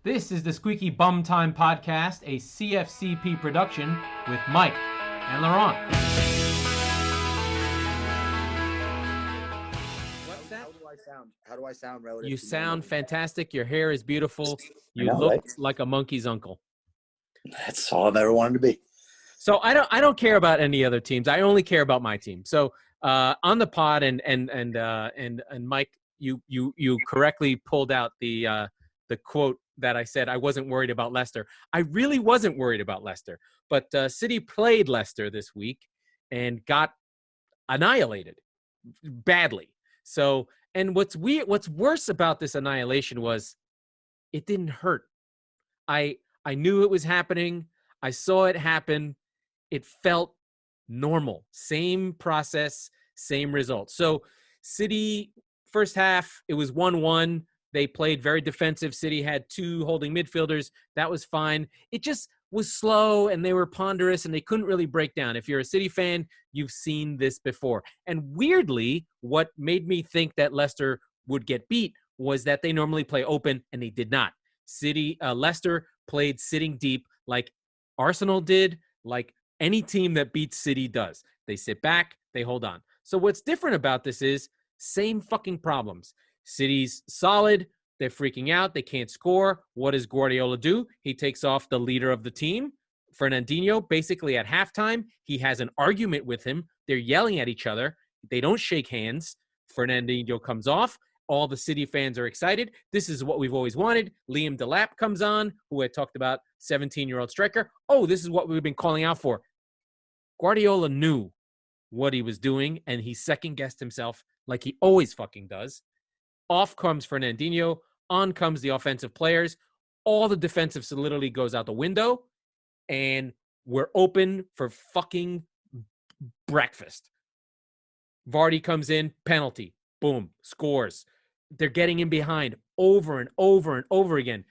This is the Squeaky Bum Time Podcast, a CFCP production with Mike and Laurent. What's that? How do I sound relative You to sound normal? fantastic. Your hair is beautiful. You know, look right? like a monkey's uncle. That's all I've ever wanted to be. So I don't care about any other teams. I only care about my team. So on the pod and Mike, you correctly pulled out the quote that I said I wasn't worried about Leicester. I really wasn't worried about Leicester, but City played Leicester this week and got annihilated badly. So, and what's worse about this annihilation was it didn't hurt. I knew it was happening. I saw it happen. It felt normal. Same process, same result. So City, first half, it was 1-1. They played very defensive. City had two holding midfielders. That was fine. It just was slow, and they were ponderous, and they couldn't really break down. If you're a City fan, you've seen this before. And weirdly, what made me think that Leicester would get beat was that they normally play open, and they did not. Leicester played sitting deep like Arsenal did, like any team that beats City does. They sit back, they hold on. So what's different about this is same fucking problems. City's solid. They're freaking out. They can't score. What does Guardiola do? He takes off the leader of the team, Fernandinho, basically at halftime. He has an argument with him. They're yelling at each other. They don't shake hands. Fernandinho comes off. All the City fans are excited. This is what we've always wanted. Liam Delap comes on, who I talked about, 17-year-old striker. Oh, this is what we've been calling out for. Guardiola knew what he was doing, and he second-guessed himself like he always fucking does. Off comes Fernandinho. On comes the offensive players. All the defensive solidity goes out the window, and we're open for fucking breakfast. Vardy comes in, penalty. Boom, scores. They're getting in behind over and over and over again.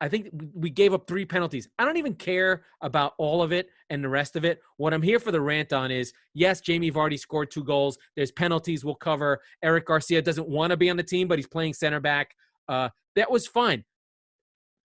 I think we gave up 3 penalties. I don't even care about all of it and the rest of it. What I'm here for the rant on is, yes, Jamie Vardy scored 2 goals. There's penalties we'll cover. Eric Garcia doesn't want to be on the team, but he's playing center back. That was fine.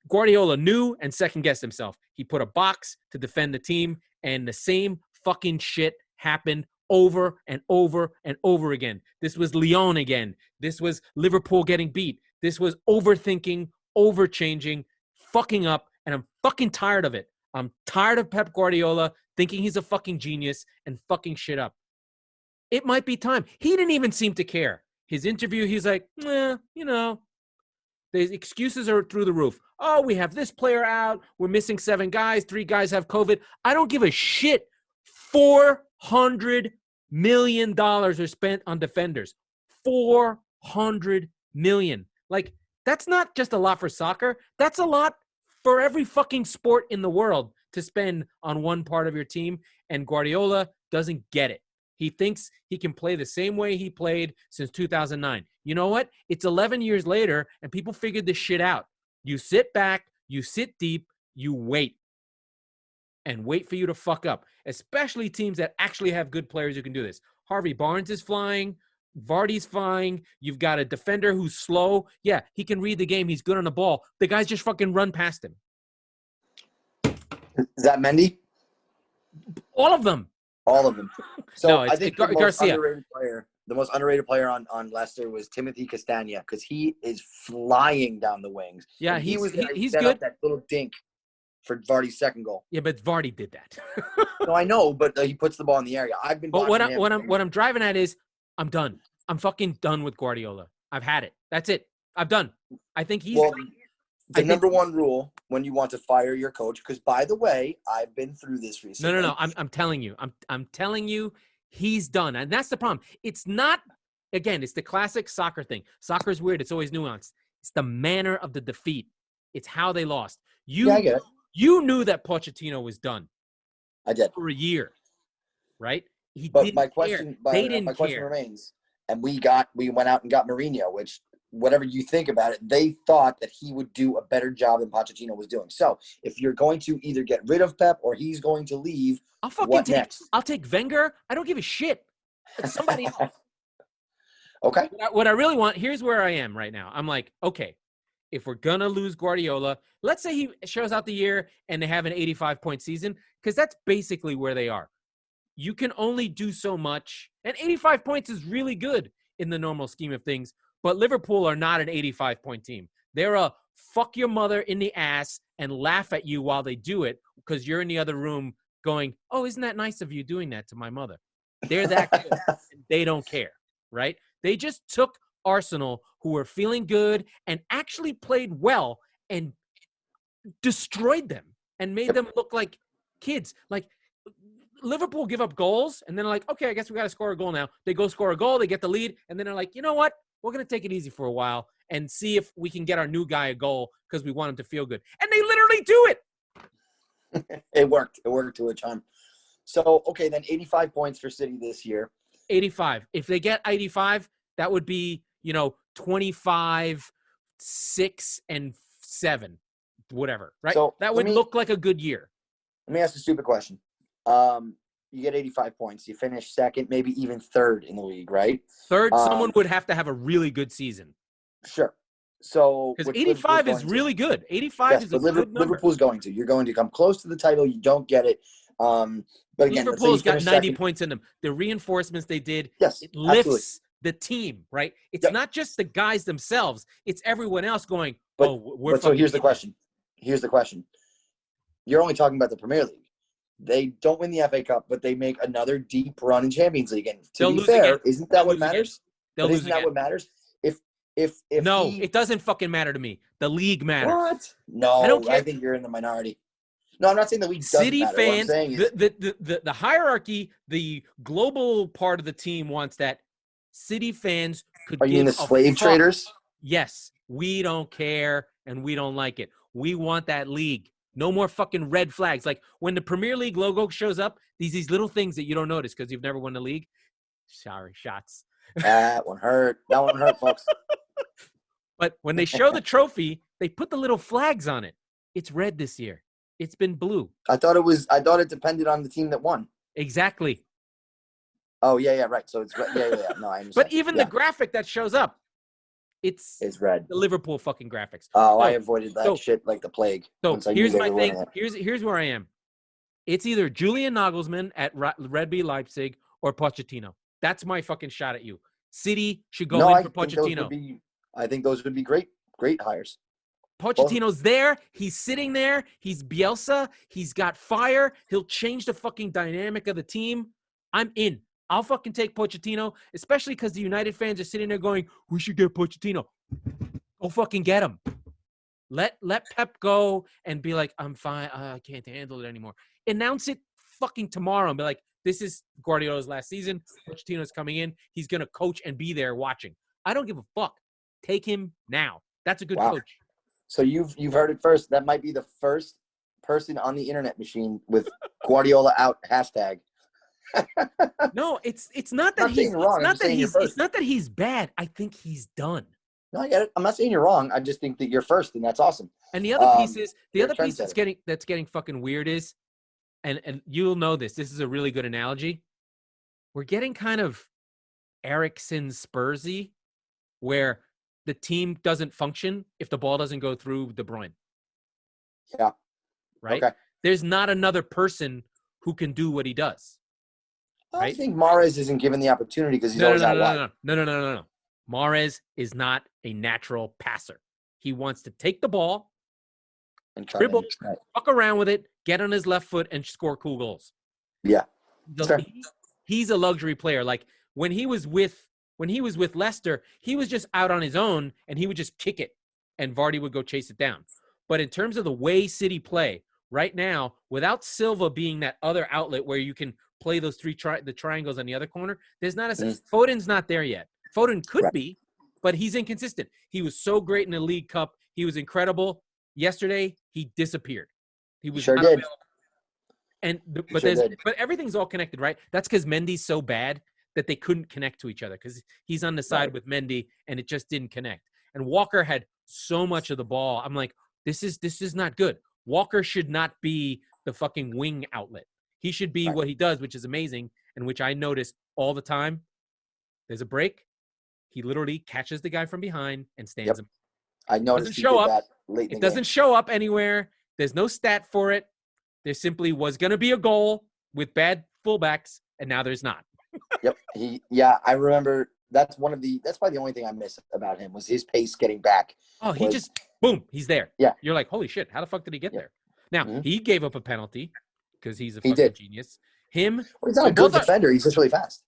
Guardiola knew and second-guessed himself. He put a box to defend the team, and the same fucking shit happened over and over and over again. This was Lyon again. This was Liverpool getting beat. This was overthinking, overchanging, fucking up, and I'm fucking tired of it. I'm tired of Pep Guardiola thinking he's a fucking genius and fucking shit up. It might be time. He didn't even seem to care. His interview, he's like, the excuses are through the roof. Oh, we have this player out. We're missing 7 guys. 3 guys have COVID. I don't give a shit. $400 million are spent on defenders. $400 million. Like, that's not just a lot for soccer. That's a lot for every fucking sport in the world to spend on one part of your team. And Guardiola doesn't get it. He thinks he can play the same way he played since 2009. You know what? It's 11 years later, and people figured this shit out. You sit back, you sit deep, you wait. And wait for you to fuck up. Especially teams that actually have good players who can do this. Harvey Barnes is flying. Vardy's fine. You've got a defender who's slow. Yeah, he can read the game. He's good on the ball. The guys just fucking run past him. Is that Mendy? All of them. All of them. So No, I think the Garcia. most underrated player on Leicester was Timothy Castagna, because he is flying down the wings. Yeah, And he's set good. up that little dink for Vardy's second goal. Yeah, but Vardy did that. No, I know, but he puts the ball in the area. I've been. But what I'm driving at is, I'm done. I'm fucking done with Guardiola. I've had it. That's it. I'm done. I think he's. Well, the number one rule when you want to fire your coach, because by the way, I've been through this recently. No. I'm telling you. I'm telling you, he's done, and that's the problem. It's not. Again, it's the classic soccer thing. Soccer is weird. It's always nuanced. It's the manner of the defeat. It's how they lost. I get it. You knew that Pochettino was done. I did. For a year, right? My question remains, and we went out and got Mourinho, which, whatever you think about it, they thought that he would do a better job than Pochettino was doing. So if you're going to either get rid of Pep or he's going to leave, I'll take Wenger. I don't give a shit. It's somebody else. Okay. What I really want, here's where I am right now. I'm like, okay, if we're going to lose Guardiola, let's say he shows out the year and they have an 85-point season, because that's basically where they are. You can only do so much, and 85 points is really good in the normal scheme of things, but Liverpool are not an 85-point team. They're a fuck your mother in the ass and laugh at you while they do it because you're in the other room going, oh, isn't that nice of you doing that to my mother? They're that good. They don't care, right? They just took Arsenal, who were feeling good and actually played well, and destroyed them and made them look like kids. Like, Liverpool give up goals, and then they're like, okay, I guess we got to score a goal now. They go score a goal, they get the lead, and then they're like, you know what? We're going to take it easy for a while and see if we can get our new guy a goal because we want him to feel good. And they literally do it. It worked. It worked to a ton. So, okay, then 85 points for City this year. 85. If they get 85, that would be, 25, 6, and 7, whatever, right? So that would look like a good year. Let me ask a stupid question. You get 85 points. You finish second, maybe even third in the league, right? Third, someone would have to have a really good season. Sure. So because 85 is really good. 85 is a good number. Liverpool's going to. You're going to come close to the title. You don't get it. But again, Liverpool's got 90 points in them. The reinforcements they did, it lifts the team, right? It's not just the guys themselves. It's everyone else going, so here's the question. Here's the question. You're only talking about the Premier League. They don't win the FA Cup, but they make another deep run in Champions League. And to be fair, isn't that what matters? Isn't that what matters? If it doesn't fucking matter to me. The league matters. What? No, I don't care. I think you're in the minority. No, I'm not saying the league doesn't City matter. fans, what I'm saying is, the hierarchy, the global part of the team wants that City fans could. Are you mean the slave traders? Yes, we don't care and we don't like it. We want that league. No more fucking red flags. Like when the Premier League logo shows up, these little things that you don't notice because you've never won the league. Sorry, shots. That one hurt. That one hurt, folks. But when they show the trophy, they put the little flags on it. It's red this year. It's been blue. I thought it depended on the team that won. Exactly. Oh, yeah, right. So it's red. Yeah. No, I understand. But even the graphic that shows up, it's red. The Liverpool fucking graphics. Oh, I avoided that shit like the plague. So here's my thing. Here's where I am. It's either Julian Nagelsmann at Red Bull Leipzig or Pochettino. That's my fucking shot at you. City should go in for Pochettino. I think those would be great hires. Pochettino's there. He's sitting there. He's Bielsa. He's got fire. He'll change the fucking dynamic of the team. I'm in. I'll fucking take Pochettino, especially because the United fans are sitting there going, we should get Pochettino. Go fucking get him. Let Pep go and be like, I'm fine. I can't handle it anymore. Announce it fucking tomorrow and be like, this is Guardiola's last season. Pochettino's coming in. He's going to coach and be there watching. I don't give a fuck. Take him now. That's a good coach. So you've heard it first. That might be the first person on the internet machine with Guardiola out hashtag. No, it's not that he's wrong. It's not that he's bad. I think he's done. No, I get it. I'm not saying you're wrong. I just think that you're first, and that's awesome. And the other piece that's getting fucking weird is, and you'll know this. This is a really good analogy. We're getting kind of Ericsson Spursy, where the team doesn't function if the ball doesn't go through De Bruyne. Yeah. Right? Okay. There's not another person who can do what he does. Right? I think Mahrez isn't given the opportunity because he's always out wide. No. Mahrez is not a natural passer. He wants to take the ball and dribble, fuck around with it, get on his left foot, and score cool goals. Yeah. He's a luxury player. Like when he was with Leicester, he was just out on his own and he would just kick it and Vardy would go chase it down. But in terms of the way City play right now, without Silva being that other outlet where you can play those the triangles on the other corner, there's not Foden's not there yet. Foden could be, but he's inconsistent. He was so great in the League Cup. He was incredible. Yesterday, he disappeared. He was not available. And but everything's all connected, right? That's because Mendy's so bad that they couldn't connect to each other because he's on the side with Mendy and it just didn't connect. And Walker had so much of the ball. I'm like, this is not good. Walker should not be the fucking wing outlet. He should be what he does, which is amazing and which I notice all the time. There's a break. He literally catches the guy from behind and stands him. I noticed he did that late in the game. It doesn't show up anywhere. There's no stat for it. There simply was going to be a goal with bad fullbacks, and now there's not. Yep. I remember that's probably the only thing I miss about him was his pace getting back. Oh, he just, boom, he's there. Yeah. You're like, holy shit, how the fuck did he get there? Now, he gave up a penalty because he's a He fucking did. genius. Well, he's not a good defender. He's just really fast.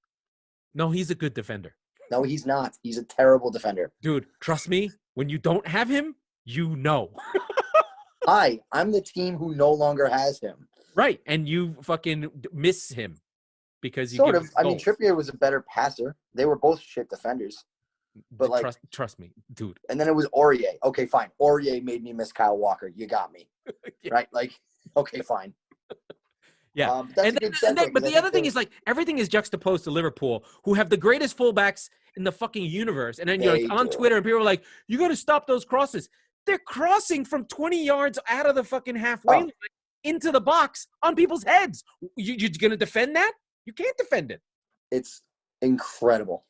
No, he's a good defender. No, he's not. He's a terrible defender. Dude, trust me, when you don't have him, you know. I'm the team who no longer has him. Right, and you fucking miss him because you sort give of. him I mean, goals. Trippier was a better passer. They were both shit defenders. But like, trust me, dude. And then it was Aurier. Okay, fine. Aurier made me miss Kyle Walker. You got me. Yeah. Right? Like, okay, fine. Yeah. But the other thing is, like, everything is juxtaposed to Liverpool, who have the greatest fullbacks in the fucking universe. And then you're like on Twitter and people are like, you got to stop those crosses. They're crossing from 20 yards out of the fucking halfway line into the box on people's heads. You're going to defend that? You can't defend it. It's incredible.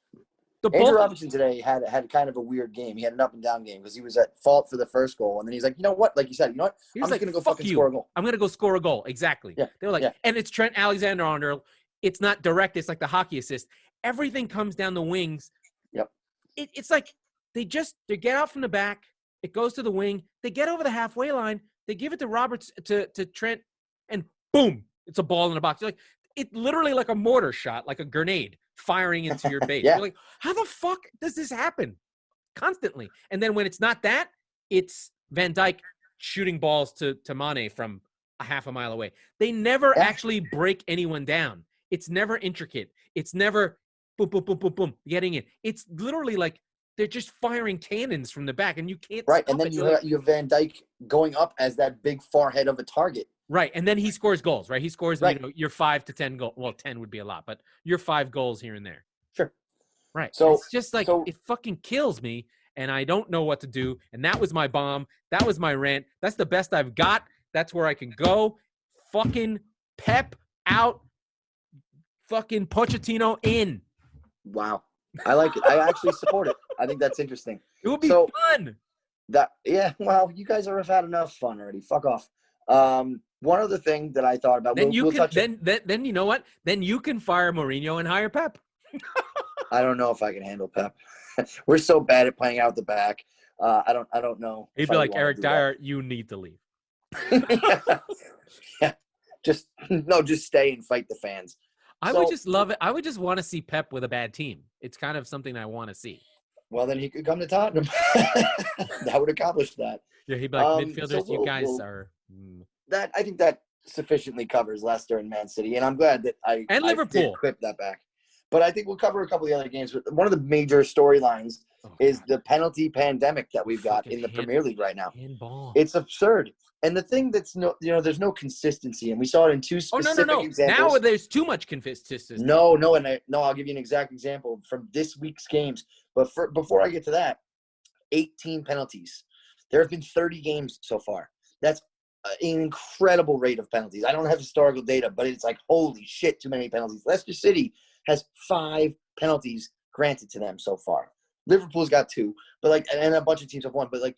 Andrew Robertson today had kind of a weird game. He had an up and down game because he was at fault for the first goal. And then he's like, you know what? Like you said, you know what? I'm just going to go fucking score a goal. I'm going to go score a goal. Exactly. Yeah. They were like, and it's Trent Alexander-Arnold. It's not direct. It's like the hockey assist. Everything comes down the wings. Yep. It's like they get out from the back. It goes to the wing. They get over the halfway line. They give it to Roberts to Trent, and boom, it's a ball in the box. You're like, it's literally like a mortar shot, like a grenade firing into your base. Yeah. You're like, how the fuck does this happen? Constantly. And then when it's not that, it's Van Dijk shooting balls to Mane from a half a mile away. They never actually break anyone down. It's never intricate. It's never boom, boom, boom, boom, boom, getting in. It's literally like they're just firing cannons from the back, and you can't. Right, and then you have Van Dijk going up as that big forehead of a target. Right, and then he scores goals, right? He scores, your 5 to 10 goals. Well, 10 would be a lot, but your 5 goals here and there. Sure. Right. So it's just like, it fucking kills me, and I don't know what to do. And that was my bomb. That was my rant. That's the best I've got. That's where I can go. Fucking Pep out. Fucking Pochettino in. Wow. I like it. I actually support it. I think that's interesting. It would be fun. Well, you guys have had enough fun already. Fuck off. One other thing that I thought about. Then then you know what? Then you can fire Mourinho and hire Pep. I don't know if I can handle Pep. We're so bad at playing out the back. I don't know. He'd be like, Eric Dyer, you need to leave. Yeah. Just stay and fight the fans. I would just love it. I would just want to see Pep with a bad team. It's kind of something I want to see. Well, then he could come to Tottenham. That would accomplish that. Yeah, he'd be like, midfielders, you guys are. That I think that sufficiently covers Leicester and Man City, and I'm glad that Liverpool did clip that back. But I think we'll cover a couple of the other games. One of the major storylines is the penalty pandemic that we've got in the Premier League right now. Handball. It's absurd. And the thing that's there's no consistency, and we saw it in two specific examples. Now there's too much consistency. No, I'll give you an exact example from this week's games. But before I get to that, 18 penalties. There have been 30 games so far. That's an incredible rate of penalties. I don't have historical data, but it's like, holy shit, too many penalties. Leicester City has 5 penalties granted to them so far. Liverpool's got 2, but and a bunch of teams have 1, but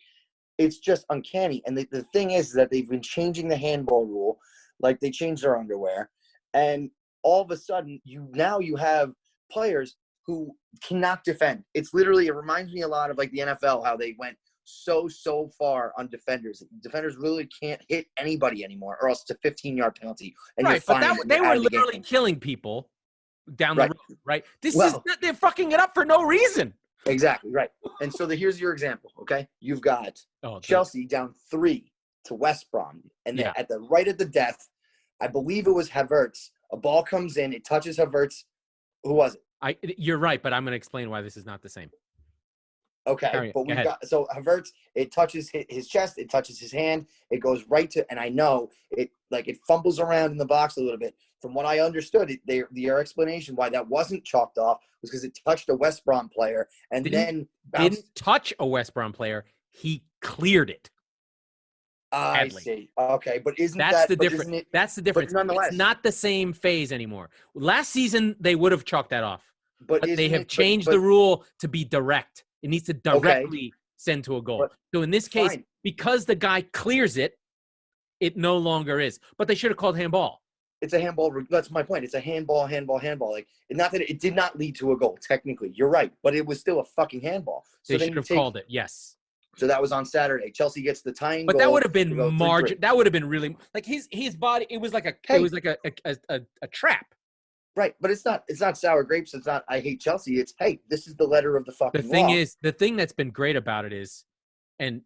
it's just uncanny. And the thing is that they've been changing the handball rule, like they changed their underwear, and all of a sudden you have players who cannot defend. It reminds me a lot of like the NFL, how they went so far on defenders. Defenders really can't hit anybody anymore, or else it's a 15-yard penalty. And right, but they were literally killing people down the road, right? They're fucking it up for no reason. Exactly, right. And so here's your example, okay? You've got Chelsea down 3 to West Brom, and then at the death, I believe it was Havertz. A ball comes in, it touches Havertz. Who was it? You're right, but I'm going to explain why this is not the same. Okay, but Havertz, it touches his chest, it touches his hand, it goes right to, and I know it fumbles around in the box a little bit. From what I understood, their explanation why that wasn't chalked off was because it touched a West Brom player and didn't touch a West Brom player. He cleared it. I see. Okay, but that's the difference? That's the difference. But nonetheless, it's not the same phase anymore. Last season they would have chalked that off, but they have changed the rule to be direct. It needs to directly send to a goal. But, so in this case, fine. because the guy clears it, it no longer is. But they should have called handball. It's a handball. That's my point. It's a handball. Like, not that it did not lead to a goal, technically. You're right. But it was still a fucking handball. So they should have called it, yes. So that was on Saturday. Chelsea gets the tying goal. But that would have been margin. That would have been really like his body. It was like a trap. Right, but it's not sour grapes. It's not I hate Chelsea. It's hey, this is the letter of the fucking law. The thing that's been great about it is, and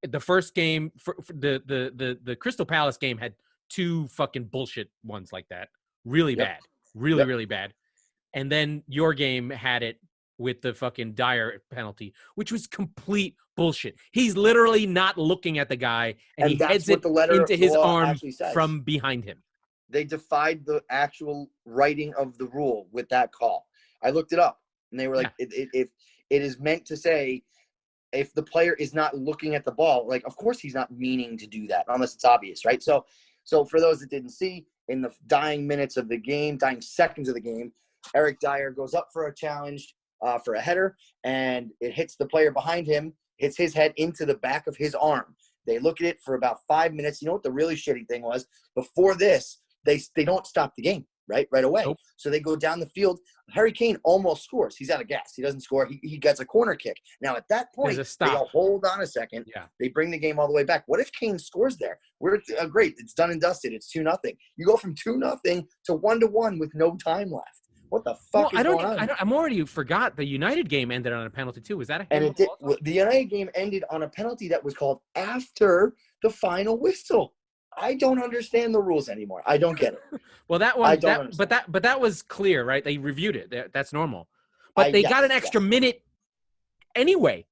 the first game, for the Crystal Palace game had 2 fucking bullshit ones like that, really bad, really bad, and then your game had it with the fucking Dyer penalty, which was complete bullshit. He's literally not looking at the guy, and he heads it into his arm from behind him. They defied the actual writing of the rule with that call. I looked it up, and they were like, it is meant to say if the player is not looking at the ball, like, of course he's not meaning to do that unless it's obvious, right? So for those that didn't see, in the dying seconds of the game, Eric Dyer goes up for a challenge for a header, and it hits the player behind him, hits his head into the back of his arm. They look at it for about 5 minutes. You know what the really shitty thing was? Before this, they don't stop the game right away. Nope. So they go down the field. Harry Kane almost scores. He's out of gas. He doesn't score. He gets a corner kick. Now, at that point, they go, hold on a second. Yeah. They bring the game all the way back. What if Kane scores there? We're great. It's done and dusted. It's 2-0. You go from 2-0 to 1-1 with no time left. What the fuck is going on? I'm already forgot the United game ended on a penalty too. Was that a and it did? The United game ended on a penalty that was called after the final whistle. I don't understand the rules anymore. I don't get it. Well, that one, but that was clear, right? They reviewed it. That's normal. But they got an extra minute anyway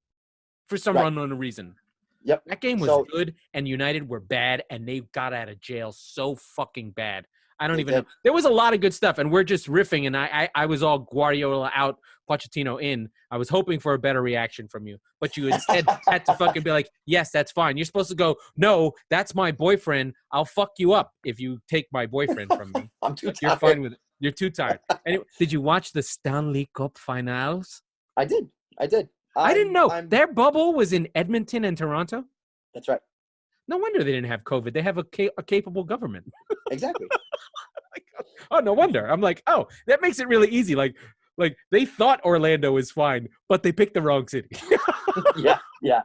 for some unknown reason. Yep. That game was good, and United were bad, and they got out of jail so fucking bad. I don't even know. There was a lot of good stuff, and we're just riffing, and I was all Guardiola out, Pochettino in. I was hoping for a better reaction from you, but you instead had to fucking be like, yes, that's fine. You're supposed to go, no, that's my boyfriend. I'll fuck you up if you take my boyfriend from me. I'm too tired. You're fine with it. You're too tired. Anyway, did you watch the Stanley Cup finals? I did. I didn't know. Their bubble was in Edmonton and Toronto? That's right. No wonder they didn't have COVID. They have a capable government. Exactly. Oh, no wonder. I'm like, oh, that makes it really easy. Like they thought Orlando was fine, but they picked the wrong city. Yeah.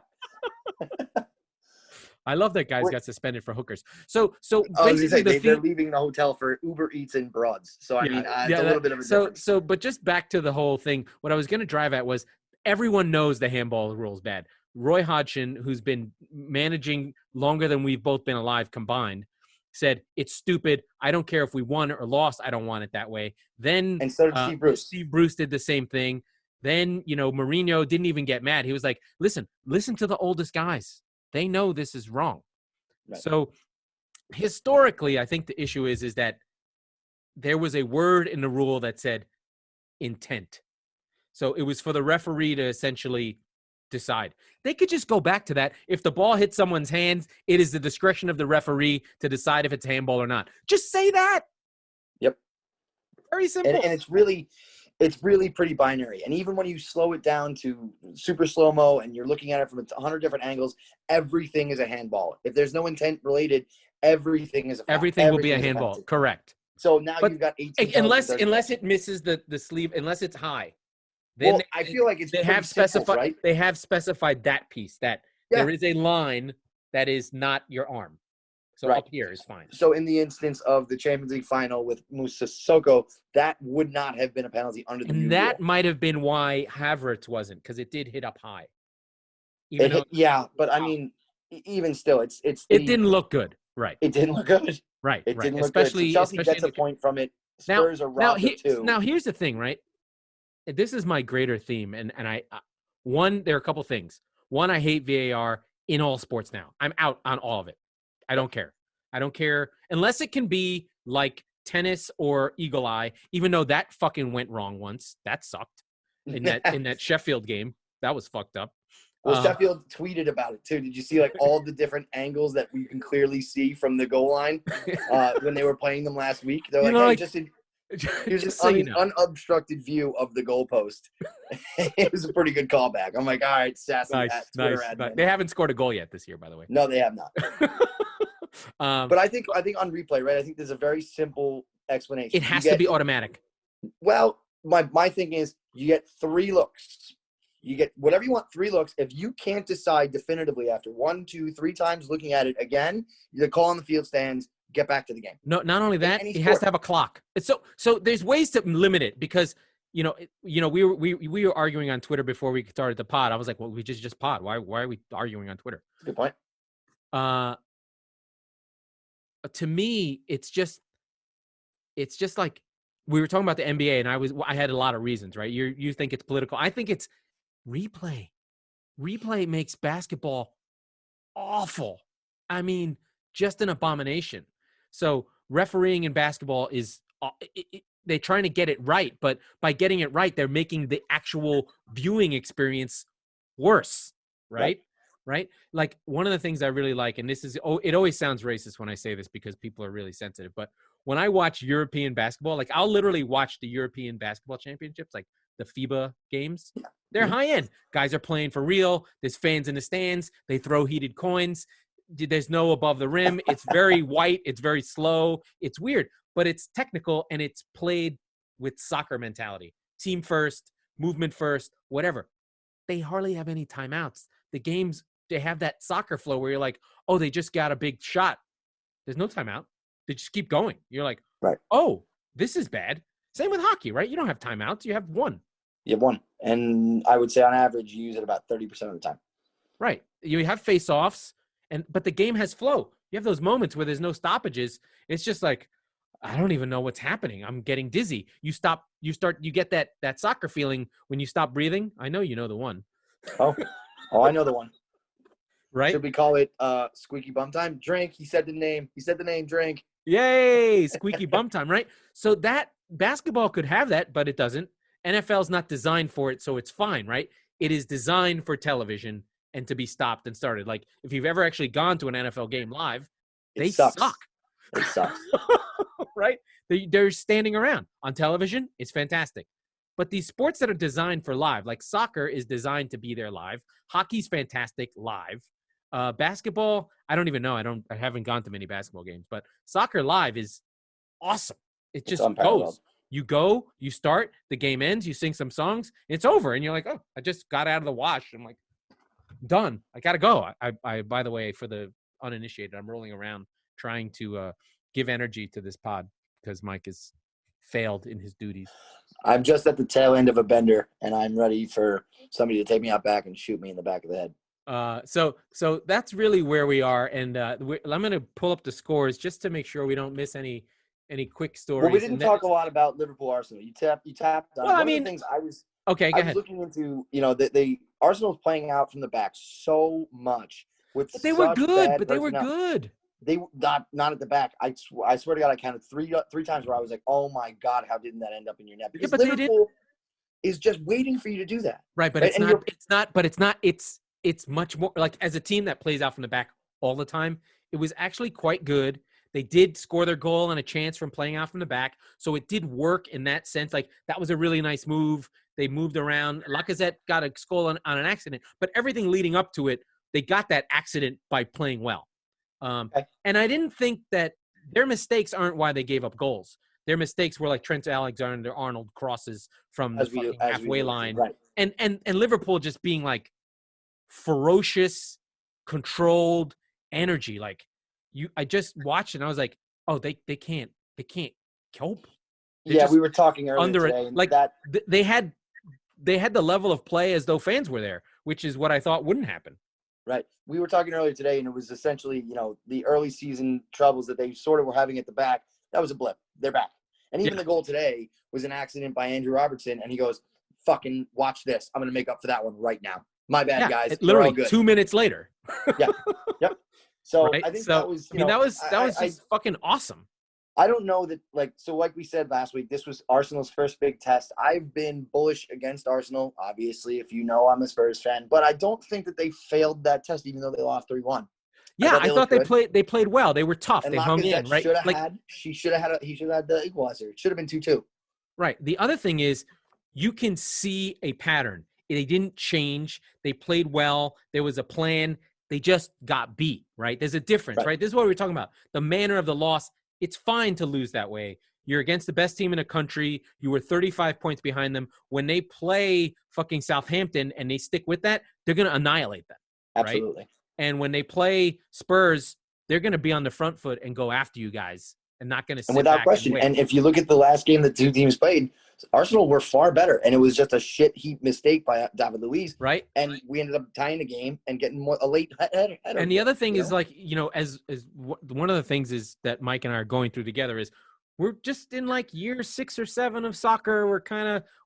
I love that guys got suspended for hookers. So basically they're leaving the hotel for Uber Eats and broads. So I mean, it's a little bit of a difference. But just back to the whole thing. What I was going to drive at was everyone knows the handball rule is bad. Roy Hodgson, who's been managing longer than we've both been alive combined, said, it's stupid. I don't care if we won or lost. I don't want it that way. Then and so did Steve Bruce. Steve Bruce did the same thing. Then, Mourinho didn't even get mad. He was like, listen to the oldest guys. They know this is wrong. Right. So historically, I think the issue is that there was a word in the rule that said intent. So it was for the referee to essentially decide. They could just go back to that. If the ball hits someone's hands, it is the discretion of the referee to decide if it's handball or not. Just say that. Yep. Very simple. And it's really pretty binary. And even when you slow it down to super slow-mo and you're looking at it from 100 different angles, everything is a handball. If there's no intent related, everything is a foul. Everything will be a handball. Correct. So now you've got 18. Unless it misses the sleeve, unless it's high. Then I feel like they have specified, right? They have specified that piece, that there is a line that is not your arm. So up here is fine. So in the instance of the Champions League final with Moussa Sissoko, that would not have been a penalty under the new rule. And that might have been why Havertz wasn't, because it did hit up high. But I mean, even still, it didn't look good. Right. It didn't look good. Right. It didn't look good. So Chelsea gets a point from it. Spurs are robbed of 2. Now here's the thing, right? This is my greater theme, and there are a couple things. One, I hate VAR in all sports now. I'm out on all of it. I don't care unless it can be like tennis or eagle eye, even though that fucking went wrong once. That sucked in that Sheffield game. That was fucked up. Well, Sheffield tweeted about it too. Did you see like all the different angles that we can clearly see from the goal line when they were playing them last week? They're like, Here's an unobstructed view of the goalpost. It was a pretty good callback. I'm like, all right, sassy at Twitter admin. They haven't scored a goal yet this year, by the way. No, they have not. But I think on replay, right? I think there's a very simple explanation. It has to be automatic. Well, my thing is, you get 3 looks. You get whatever you want, 3 looks. If you can't decide definitively after 1, 2, 3 times looking at it again, the call on the field stands. Get back to the game. No, not only that, it has to have a clock. So there's ways to limit it because we were arguing on Twitter before we started the pod. I was like, well, we just pod. Why are we arguing on Twitter? Good point. To me, it's just like we were talking about the NBA, and I had a lot of reasons, right? You think it's political. I think it's replay. Replay makes basketball awful. I mean, just an abomination. So refereeing in basketball is they're trying to get it right, but by getting it right, they're making the actual viewing experience worse, right? Right? Like one of the things I really like, and this is, it always sounds racist when I say this because people are really sensitive, but when I watch European basketball, like I'll literally watch the European basketball championships, like the FIBA games. They're high end. Guys are playing for real. There's fans in the stands. They throw heated coins. There's no above the rim. It's very white. It's very slow. It's weird, but it's technical and it's played with soccer mentality. Team first, movement first, whatever. They hardly have any timeouts. The games, they have that soccer flow where you're like, oh, they just got a big shot. There's no timeout. They just keep going. You're like, right. Oh, this is bad. Same with hockey, right? You don't have timeouts. You have one. You have one. And I would say on average, you use it about 30% of the time. Right. You have face-offs. But the game has flow. You have those moments where there's no stoppages. It's just like, I don't even know what's happening. I'm getting dizzy. You get that soccer feeling when you stop breathing. I know you know the one. Oh, I know the one. Right? Should we call it Squeaky Bum Time? Drink. He said the name. Drink. Yay! Squeaky Bum Time, right? So that basketball could have that, but it doesn't. NFL's not designed for it, so it's fine, right? It is designed for television and to be stopped and started. Like, if you've ever actually gone to an NFL game live, they suck. It sucks. Right? They're standing around. On television, it's fantastic. But these sports that are designed for live, like soccer is designed to be there live. Hockey's fantastic live. Basketball, I don't even know. I haven't gone to many basketball games, but soccer live is awesome. It just goes. You go, you start, the game ends, you sing some songs, it's over. And you're like, oh, I just got out of the wash. I'm like, done. I gotta go. I by the way, for the uninitiated, I'm rolling around trying to give energy to this pod because Mike has failed in his duties. I'm just at the tail end of a bender, and I'm ready for somebody to take me out back and shoot me in the back of the head. So that's really where we are, and I'm going to pull up the scores just to make sure we don't miss any quick stories. Well, we didn't talk a lot about Liverpool Arsenal. You tapped on. Well, one of the things I was looking into. The Arsenal's playing out from the back so much with. But they were good. They not at the back. I swear to God, I counted three times where I was like, "Oh my God, how didn't that end up in your net?" Because Liverpool is just waiting for you to do that. Right, but it's much more like, as a team that plays out from the back all the time, it was actually quite good. They did score their goal and a chance from playing out from the back. So it did work in that sense. Like, that was a really nice move. They moved around. Lacazette got a goal on an accident, but everything leading up to it, they got that accident by playing well. And I didn't think that their mistakes aren't why they gave up goals. Their mistakes were like Trent Alexander-Arnold crosses from the halfway line. Right. And Liverpool just being like ferocious, controlled energy. Like, I just watched and I was like, oh, they can't cope. We were talking earlier today. Like, they had the level of play as though fans were there, which is what I thought wouldn't happen. Right. We were talking earlier today, and it was essentially, the early season troubles that they sort of were having at the back. That was a blip. They're back. And even the goal today was an accident by Andrew Robertson, and he goes, fucking watch this. I'm going to make up for that one right now. My bad, guys. Literally 2 minutes later. Yeah. Yep. So right? I think that was, that was just fucking awesome. I don't know that, like we said last week, this was Arsenal's first big test. I've been bullish against Arsenal, obviously, if you know I'm a Spurs fan, but I don't think that they failed that test, even though they lost 3-1. Yeah, I thought they played well. They were tough. And they hung in, right? He should have had the equalizer. It should have been 2-2. Right. The other thing is you can see a pattern. They didn't change. They played well. There was a plan. They just got beat, right? There's a difference, right? This is what we're talking about. The manner of the loss, it's fine to lose that way. You're against the best team in the country. You were 35 points behind them. When they play fucking Southampton and they stick with that, they're going to annihilate them. Absolutely. Right? And when they play Spurs, they're going to be on the front foot and go after you guys and not going to sit and without back question. And and if you look at the last game that two teams played, Arsenal were far better, and it was just a shit heap mistake by David Luiz. Right. And we ended up tying the game and getting a late header. And the other thing is, like, as one of the things is that Mike and I are going through together is we're just in like year 6 or 7 of soccer.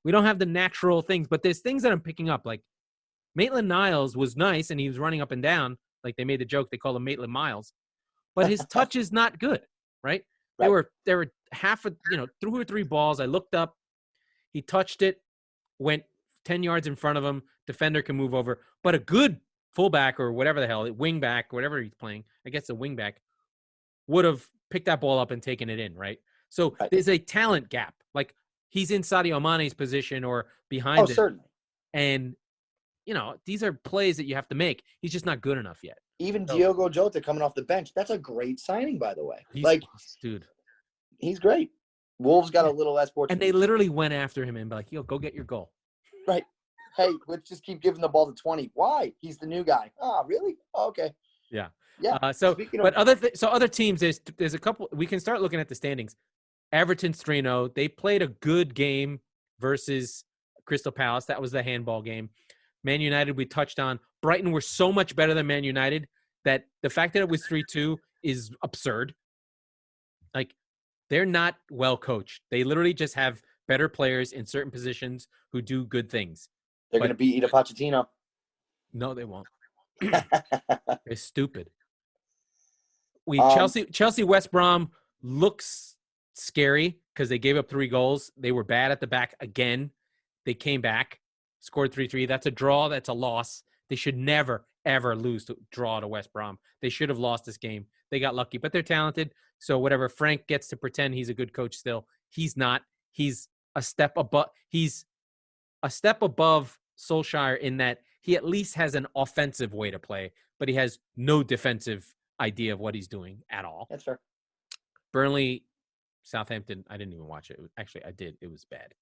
We don't have the natural things, but there's things that I'm picking up. Like Maitland-Niles was nice and he was running up and down. Like they made the joke, they call him Maitland-Miles, but his touch is not good. Right. There were half of, 2 or 3 balls. I looked up, he touched it, went 10 yards in front of him. Defender can move over, but a good fullback or whatever the hell, wing back, whatever he's playing, I guess a wing back would have picked that ball up and taken it in. Right. So there's a talent gap. Like he's in Sadio Mane's position or behind him. Certainly. And, these are plays that you have to make. He's just not good enough yet. Even Diogo Jota coming off the bench. That's a great signing, by the way. Dude, he's great. Wolves got a little less fortunate. And they literally went after him and be like, yo, go get your goal. Right. Hey, let's just keep giving the ball to 20. Why? He's the new guy. Oh, really? Oh, okay. Yeah. Yeah. Other teams, there's a couple. We can start looking at the standings. Everton's 3-0. They played a good game versus Crystal Palace. That was the handball game. Man United, we touched on. Brighton were so much better than Man United that the fact that it was 3-2 is absurd. Like, they're not well coached. They literally just have better players in certain positions who do good things. They're going to beat Ida Pochettino. No, they won't. They're stupid. Chelsea West Brom looks scary because they gave up 3 goals. They were bad at the back again. They came back, scored 3-3. That's a draw. That's a loss. They should never, ever lose to draw to West Brom. They should have lost this game. They got lucky, but they're talented. So whatever, Frank gets to pretend he's a good coach still. He's not. He's a step above. He's a step above Solskjaer in that he at least has an offensive way to play, but he has no defensive idea of what he's doing at all. That's fair. Burnley, Southampton, I didn't even watch it. Actually, I did. It was bad.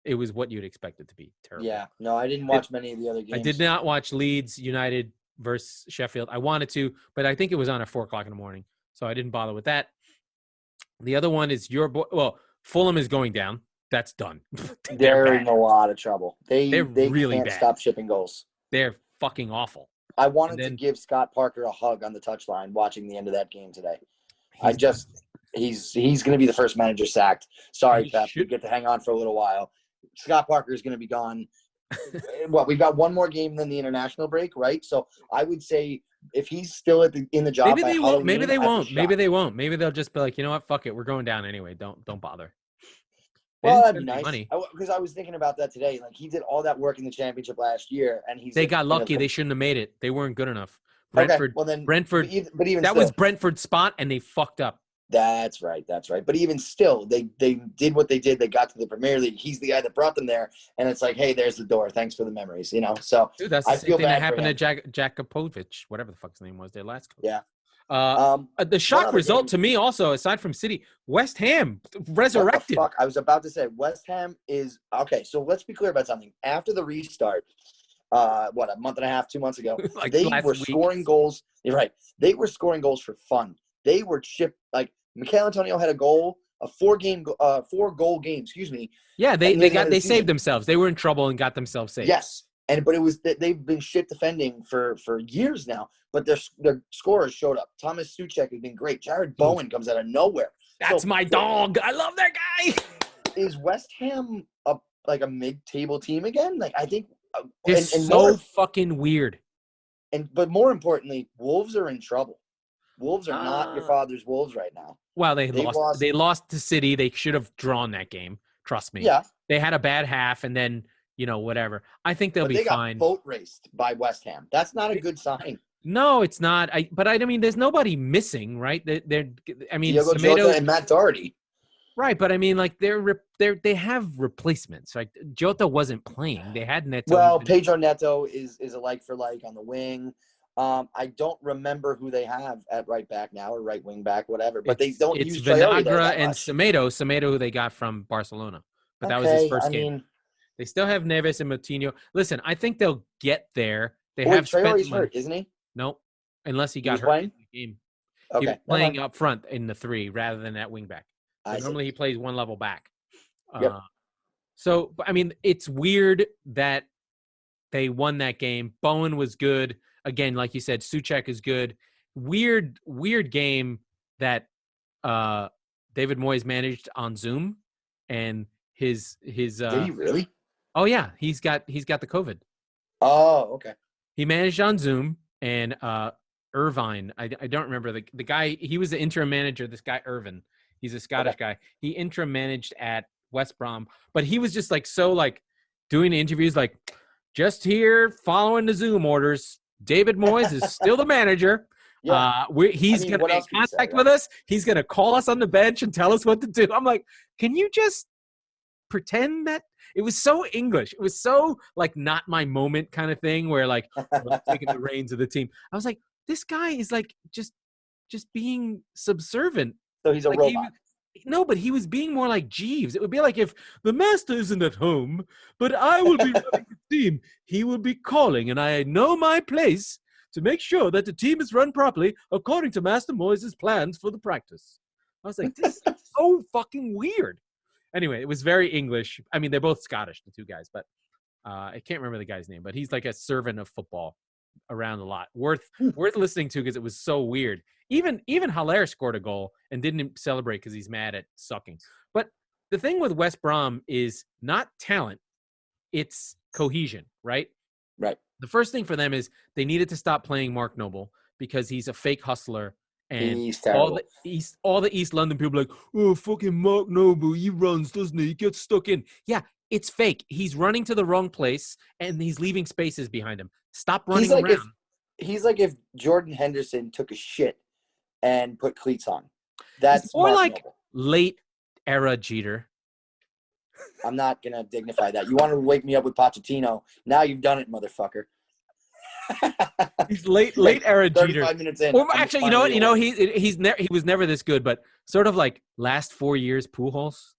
It was what you'd expect it to be. Terrible. Yeah. No, I didn't watch many of the other games. I did not watch Leeds United versus Sheffield. I wanted to, but I think it was on at 4:00 in the morning, so I didn't bother with that. The other one is your boy. Well, Fulham is going down. That's done. They're in a lot of trouble. They really can't bad. Stop shipping goals. They're fucking awful. I wanted to give Scott Parker a hug on the touchline watching the end of that game today. He's going to be the first manager sacked. Sorry, Pep. You get to hang on for a little while. Scott Parker is going to be gone. We've got one more game than the international break, right? So I would say if he's still in the job, maybe they won't. Maybe they won't. Maybe they won't. Maybe they'll just be like, you know what? Fuck it. We're going down anyway. Don't bother. Well, that'd be nice. Because I was thinking about that today. Like, he did all that work in the championship last year, and they got lucky. They shouldn't have made it. They weren't good enough. Brentford. Okay, well then, Brentford. But even that still, was Brentford's spot, and they fucked up. That's right. But even still, they did what they did. They got to the Premier League. He's the guy that brought them there, and it's like, hey, there's the door. Thanks for the memories, So dude, that's the same thing that happened to Jakupovic, whatever the fuck his name was, their last coach. Yeah. The shock result to me also, aside from City, West Ham resurrected. What the fuck? I was about to say West Ham is okay. So let's be clear about something. After the restart, a month and a half, 2 months ago, they were scoring goals. You're right. They were scoring goals for fun. They were chipped. Like Mikel Antonio had a goal, a 4-goal game. Excuse me. Yeah, they saved themselves. They were in trouble and got themselves saved. Yes. But it was they've been shit defending for years now, but their scorers showed up. Thomas Suchek has been great. Jared Bowen comes out of nowhere. That's my dog. I love that guy. Is West Ham a mid-table team again? Like, I think it's fucking weird. But more importantly, Wolves are in trouble. Wolves are not your father's Wolves right now. Well, they lost. They lost to City. They should have drawn that game. Trust me. Yeah. They had a bad half, and then whatever. I think they'll be fine. They got boat raced by West Ham. That's not a good sign. No, it's not. But I mean, there's nobody missing, right? I mean, Diogo Jota and Matt Doherty. Right, but I mean, like they have replacements. Like Jota wasn't playing; they had Neto. Well, Pedro Neto is a like for like on the wing. I don't remember who they have at right back now or right wing back, whatever. But they don't use Traore there that and much. Semedo, who they got from Barcelona, but that was his first game. They still have Neves and Moutinho. Listen, I think they'll get there. They have Traore's spent money. hurt, isn't he? Nope, unless he got hurt in the game. Okay. He was playing up front in the 3 rather than at wing back. So normally he plays one level back. Yep. So, I mean, it's weird that they won that game. Bowen was good. Again, like you said, Souček is good. Weird game that David Moyes managed on Zoom, and his. Did he really? Oh yeah, he's got the COVID. Oh, okay. He managed on Zoom, and Irvine. I don't remember the guy. He was the interim manager. This guy Irvin. He's a Scottish guy. He interim managed at West Brom, but he was just doing interviews just here following the Zoom orders. David Moyes is still the manager. Yeah. He's going to make contact with us. He's going to call us on the bench and tell us what to do. I'm like, can you just pretend that? It was so English. It was so not my moment kind of thing where I'm taking the reins of the team. I was like, this guy is just being subservient. So he's a robot. No, but he was being more like Jeeves. It would be like if the master isn't at home, but I will be running the team. He will be calling, and I know my place to make sure that the team is run properly according to Master Moyes' plans for the practice. I was like, this is so fucking weird. Anyway, it was very English. I mean, they're both Scottish, the two guys, but I can't remember the guy's name, but he's like a servant of football around a lot. Worth listening to because it was so weird. Even Haller scored a goal and didn't celebrate because he's mad at sucking. But the thing with West Brom is not talent, it's cohesion, right? Right. The first thing for them is they needed to stop playing Mark Noble because he's a fake hustler. And he's all the East London people are like, oh, fucking Mark Noble, he runs, doesn't he? He gets stuck in. Yeah, it's fake. He's running to the wrong place, and he's leaving spaces behind him. Stop running around. He's like if Jordan Henderson took a shit and put cleats on. That's more Mark Noble. Late era Jeter. I'm not going to dignify that. You want to wake me up with Pochettino. Now you've done it, motherfucker. He's late era Jeter. 35 minutes in. Well, actually, you know what? He was never this good, but sort of last 4 years Pujols.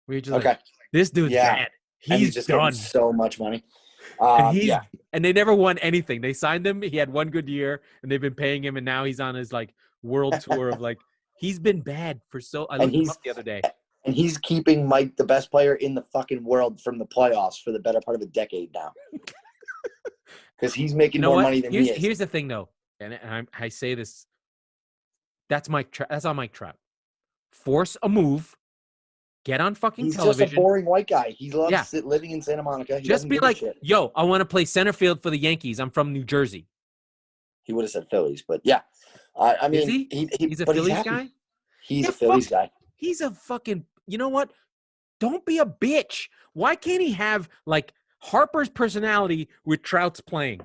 Where you're just this dude's bad. He's just done so much money. And they never won anything. They signed him. He had one good year, and they've been paying him, and now he's on his world tour of he's been bad for so. I looked him up the other day. And he's keeping Mike, the best player in the fucking world, from the playoffs for the better part of a decade now. Because he's making more money than he is. Here's the thing, though, and I say this. That's on Mike Trout. Force a move. Get on fucking television. He's just a boring white guy. He loves living in Santa Monica. He just be like, yo, I want to play center field for the Yankees. I'm from New Jersey. He would have said Phillies, but yeah. I mean, is he? He's a Phillies guy? He's a Phillies guy. He's a fucking, you know what? Don't be a bitch. Why can't he have Harper's personality with Trout's playing?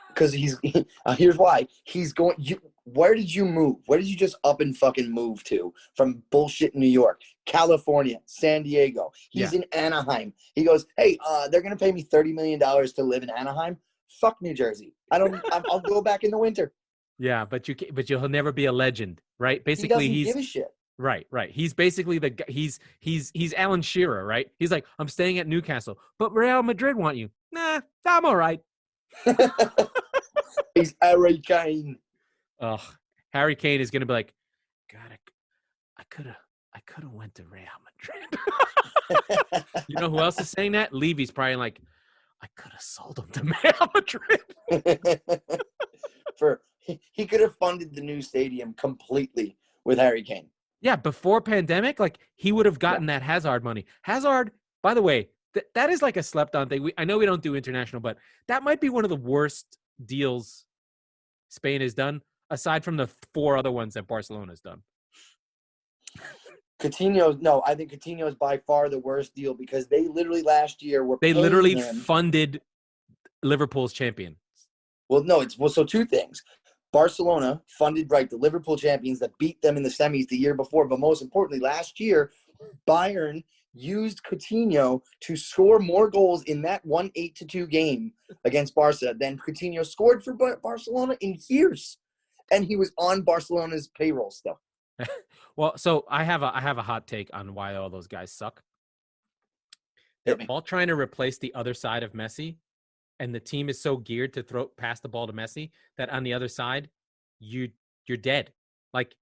Because here's why. He's going, where did you move? Where did you just up and fucking move to from bullshit New York, California, San Diego? He's in Anaheim. He goes, hey, they're going to pay me $30 million to live in Anaheim. Fuck New Jersey. I'll go back in the winter. Yeah, but you'll never be a legend, right? Basically, he doesn't give a shit. Right. He's basically he's Alan Shearer, right? He's like, I'm staying at Newcastle, but Real Madrid want you. Nah, I'm all right. He's Harry Kane. Oh, Harry Kane is gonna be like, God, I could have went to Real Madrid. You know who else is saying that? Levy's probably like, I could have sold him to Real Madrid. He could have funded the new stadium completely with Harry Kane. Yeah, before pandemic, he would have gotten that Hazard money. Hazard, by the way, that is a slept-on thing. I know we don't do international, but that might be one of the worst deals Spain has done, aside from the 4 other ones that Barcelona has done. I think Coutinho is by far the worst deal because they literally last year were They literally funded Liverpool's champion. Well, no, so 2 things. Barcelona funded the Liverpool champions that beat them in the semis the year before. But most importantly, last year, Bayern used Coutinho to score more goals in that 8-2 game against Barca than Coutinho scored for Barcelona in years. And he was on Barcelona's payroll still. Well, so I have a hot take on why all those guys suck. They're all trying to replace the other side of Messi, and the team is so geared to pass the ball to Messi that on the other side, you're dead. Like,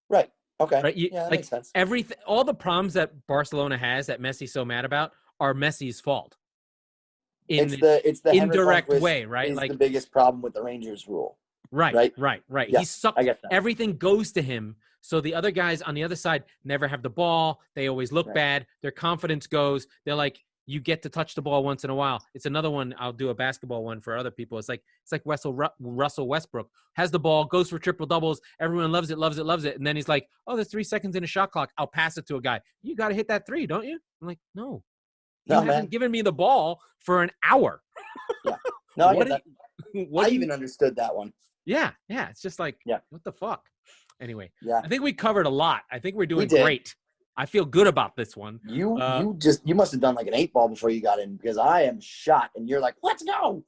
right. Okay. Right? That makes sense. All the problems that Barcelona has that Messi's so mad about are Messi's fault. It's the indirect way, right? Like the biggest problem with the Rangers rule. Right. Yes, He sucks. I get that. Everything goes to him. So the other guys on the other side never have the ball. They always look bad. Their confidence goes. They're like, you get to touch the ball once in a while. It's another one. I'll do a basketball one for other people. It's like Russell Westbrook has the ball, goes for triple doubles. Everyone loves it. And then he's like, oh, there's 3 seconds in a shot clock. I'll pass it to a guy. You got to hit that 3, don't you? I'm like, no. You haven't given me the ball for an hour. Yeah. No, I get that. I even understood that one. Yeah. It's just like, what the fuck? Anyway, yeah. I think we covered a lot. I think we're doing great. I feel good about this one. You must have done like an 8 ball before you got in, because I am shot and you're like, let's go.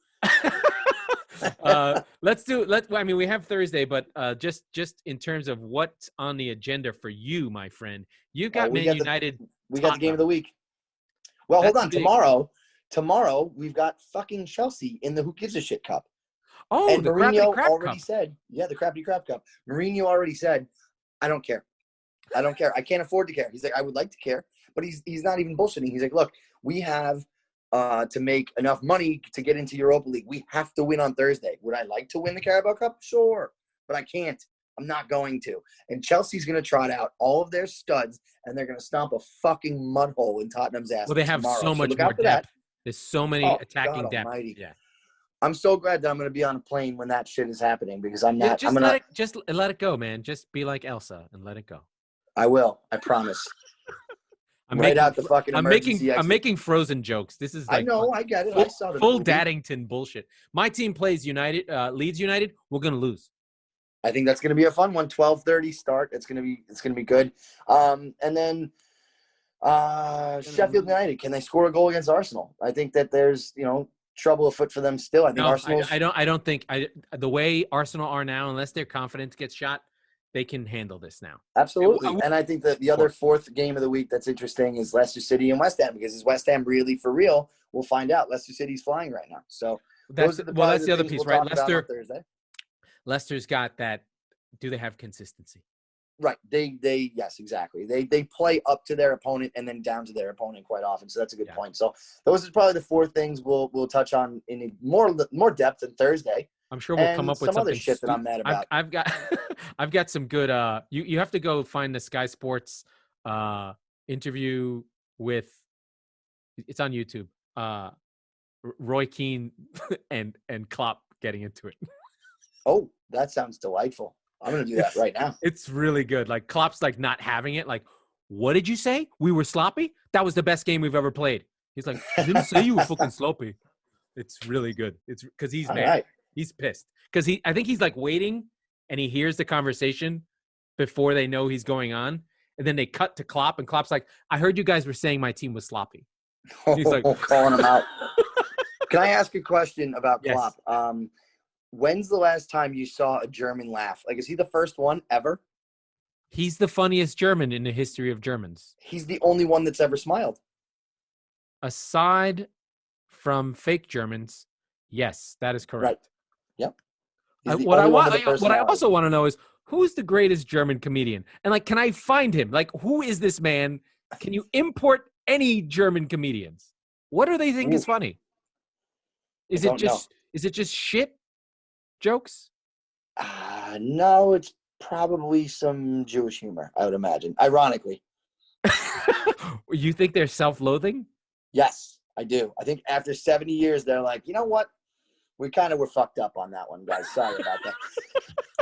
We have Thursday, but just in terms of what's on the agenda for you, my friend, you got Man United. We got the game of the week. Well, hold on. Tomorrow we've got fucking Chelsea in the Who Gives a Shit Cup. Oh, and the Mourinho Crap already Cup. said, the Crappy Crap Cup. Mourinho already said, I don't care. I can't afford to care. He's like, I would like to care, but he's not even bullshitting. He's like, look, we have to make enough money to get into Europa League. We have to win on Thursday. Would I like to win the Carabao Cup? Sure, but I can't. I'm not going to. And Chelsea's going to trot out all of their studs, and they're going to stomp a fucking mud hole in Tottenham's ass. Well, they have tomorrow. so much more depth. That. There's so many attacking God depth. Almighty. Yeah. I'm so glad that I'm going to be on a plane when that shit is happening, because I'm not. Just let it go, man. Just be like Elsa and let it go. I will. I promise. I'm making Frozen jokes. This is like, I know. I get it. I saw the full movie. Daddington bullshit. My team plays Leeds United. We're gonna lose. I think that's gonna be a fun one. 12:30 start. It's gonna be good. And then Sheffield United. Can they score a goal against Arsenal? I think that there's trouble afoot for them still. I think Arsenal. I don't think the way Arsenal are now, unless their confidence gets shot, they can handle this now. Absolutely. And I think that the other fourth game of the week that's interesting is Leicester City and West Ham, because is West Ham really for real? We'll find out. Leicester City's flying right now. So that's the other piece, right? Leicester's got that. Do they have consistency? Right. They yes, exactly. They play up to their opponent and then down to their opponent quite often. So that's a good point. So those are probably the 4 things we'll touch on in more depth than Thursday. I'm sure we'll come up with some other shit that I'm mad about. I've got some good. You have to go find the Sky Sports interview with. It's on YouTube. Roy Keane and Klopp getting into it. Oh, that sounds delightful. I'm gonna do that right now. It's really good. Like Klopp's like not having it. Like, what did you say? We were sloppy? That was the best game we've ever played. He's like, I didn't say you were fucking sloppy. It's really good. It's because he's mad. Right. He's pissed because I think he's like waiting and he hears the conversation before they know he's going on. And then they cut to Klopp and Klopp's like, I heard you guys were saying my team was sloppy. He's like calling him out. Can I ask a question about Klopp? Yes. When's the last time you saw a German laugh? Like, is he the first one ever? He's the funniest German in the history of Germans. He's the only one that's ever smiled. Aside from fake Germans, yes, that is correct. Right. Yep. What I also want to know is, who's the greatest German comedian? And like, can I find him? Like, who is this man? Can you import any German comedians? What do they think is funny? Is it just shit jokes? No, it's probably some Jewish humor, I would imagine. Ironically. You think they're self-loathing? Yes, I do. I think after 70 years, they're like, you know what? We kind of were fucked up on that one, guys. Sorry about that.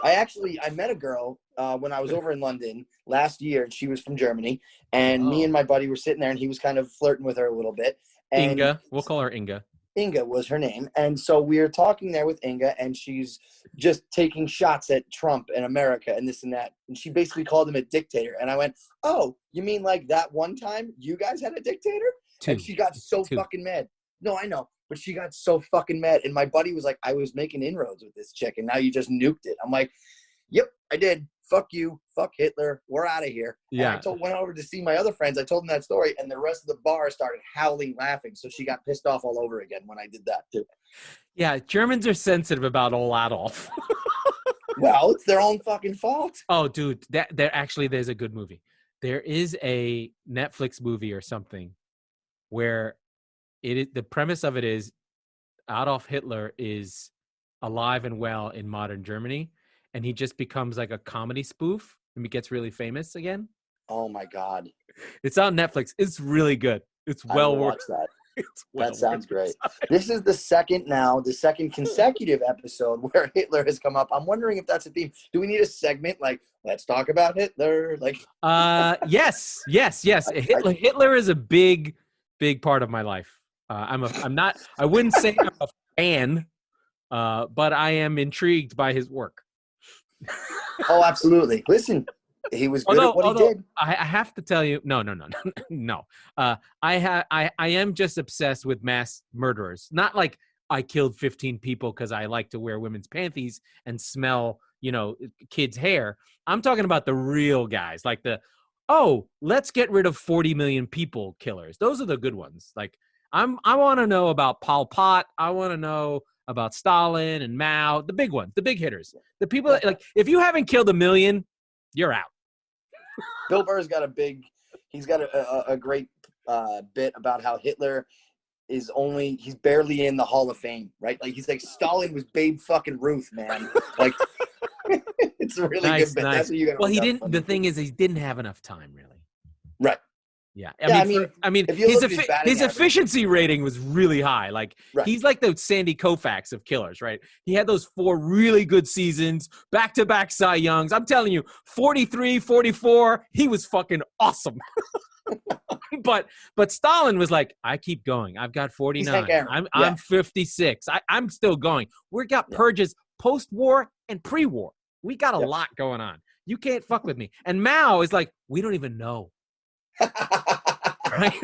I met a girl when I was over in London last year, and she was from Germany. And me and my buddy were sitting there, and he was kind of flirting with her a little bit. And Inga. We'll call her Inga. Inga was her name. And so we were talking there with Inga, and she's just taking shots at Trump and America and this and that. And she basically called him a dictator. And I went, oh, you mean like that one time you guys had a dictator? And she got so fucking mad. No, I know. But she got so fucking mad. And my buddy was like, I was making inroads with this chick, and now you just nuked it. I'm like, yep, I did. Fuck you. Fuck Hitler. We're out of here. Yeah. And I went over to see my other friends. I told them that story, and the rest of the bar started howling, laughing. So she got pissed off all over again when I did that, too. Yeah, Germans are sensitive about old Adolf. Well, it's their own fucking fault. Oh, dude, there's a good movie. There is a Netflix movie or something where the premise of it is Adolf Hitler is alive and well in modern Germany, and he just becomes like a comedy spoof and he gets really famous again. Oh my God. It's on Netflix. It's really good. It's well worth that. Well that sounds great. This is the second consecutive episode where Hitler has come up. I'm wondering if that's a theme. Do we need a segment like, let's talk about Hitler? Like, yes. Hitler is a big part of my life. I wouldn't say I'm a fan, but I am intrigued by his work. Oh, absolutely. Listen, he was good at what he did. I have to tell you, no. I am just obsessed with mass murderers. Not like I killed 15 people because I like to wear women's panties and smell, kids' hair. I'm talking about the real guys, like let's get rid of 40 million people killers. Those are the good ones. Like I want to know about Pol Pot. I want to know about Stalin and Mao, the big ones, the big hitters, the people that, like, if you haven't killed 1 million, you're out. Bill Burr's got he's got a great bit about how Hitler he's barely in the Hall of Fame, right? Like, he's like, Stalin was Babe fucking Ruth, man. Like, it's a really good bit. Nice. That's what you got. Well, he didn't, the thing is, he didn't have enough time, really. Right. Yeah. I mean, his efficiency rating was really high. Like, he's like the Sandy Koufax of killers, right? He had those 4 really good seasons, back-to-back Cy Youngs. I'm telling you, 43, 44, he was fucking awesome. But Stalin was like, I keep going. I've got 49. I'm 56. I'm still going. We got purges post-war and pre-war. We got a lot going on. You can't fuck with me. And Mao is like, we don't even know. Right?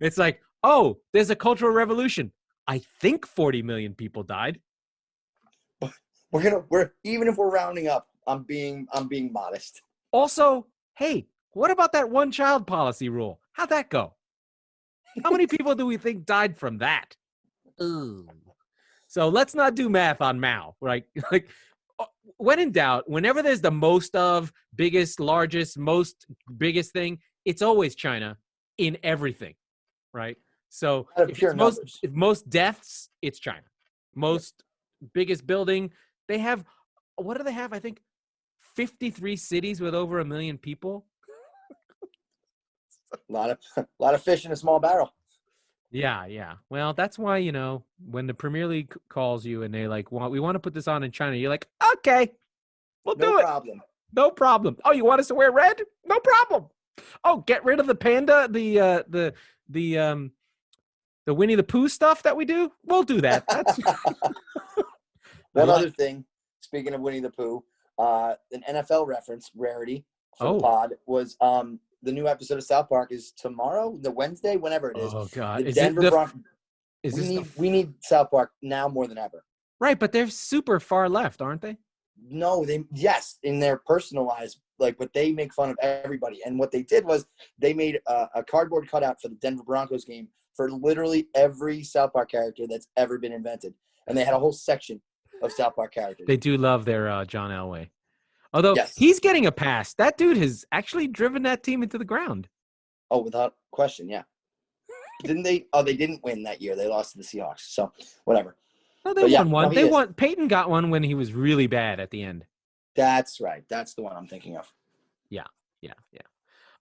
It's like, oh, there's a cultural revolution. I think 40 million people died. We're even if we're rounding up, I'm being modest. Also, hey, what about that one-child policy rule? How'd that go? How many people do we think died from that? Ooh. So let's not do math on Mao, right? Like, when in doubt, whenever there's the most of, biggest, largest, biggest thing, it's always China in everything, right? So if most deaths, it's China. Most biggest building, they have, what do they have? I think 53 cities with over 1 million people. A lot of fish in a small barrel. Yeah. Well, that's why, when the Premier League calls you and they like, we want to put this on in China, you're like, okay, we'll do it. No problem. Oh, you want us to wear red? No problem. Oh, get rid of the panda, the Winnie the Pooh stuff that we do? We'll do that. One other thing, speaking of Winnie the Pooh, an NFL reference, rarity for the pod, was the new episode of South Park is tomorrow, the Wednesday, whenever it is. Oh, God. The Denver Broncos. We need South Park now more than ever. Right, but they're super far left, aren't they? No, in their personalized, but they make fun of everybody. And what they did was they made a cardboard cutout for the Denver Broncos game for literally every South Park character that's ever been invented. And they had a whole section of South Park characters. They do love their John Elway. Although he's getting a pass. That dude has actually driven that team into the ground. Oh, without question, yeah. Didn't they? Oh, they didn't win that year. They lost to the Seahawks. So, whatever. No, they won one. Won. Peyton got one when he was really bad at the end. That's right. That's the one I'm thinking of. Yeah.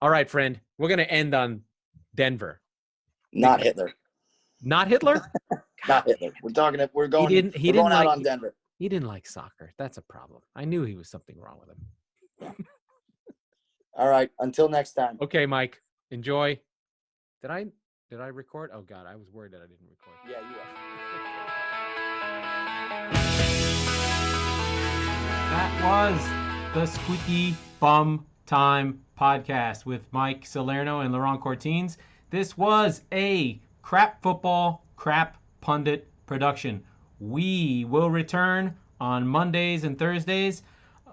All right, friend. We're going to end on Denver. Not Hitler. Not Hitler? Not Hitler. We're going out on Denver. He didn't like soccer. That's a problem. I knew he was something wrong with him. All right. Until next time. Okay, Mike. Enjoy. Did I record? Oh, God. I was worried that I didn't record. Yeah, you are. That was the Squeaky Bum Time Podcast with Mike Salerno and Laurent Cortines. This was a crap football, crap pundit production. We will return on Mondays and Thursdays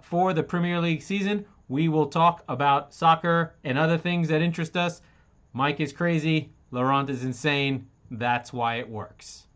for the Premier League season. We will talk about soccer and other things that interest us. Mike is crazy. Laurent is insane. That's why it works.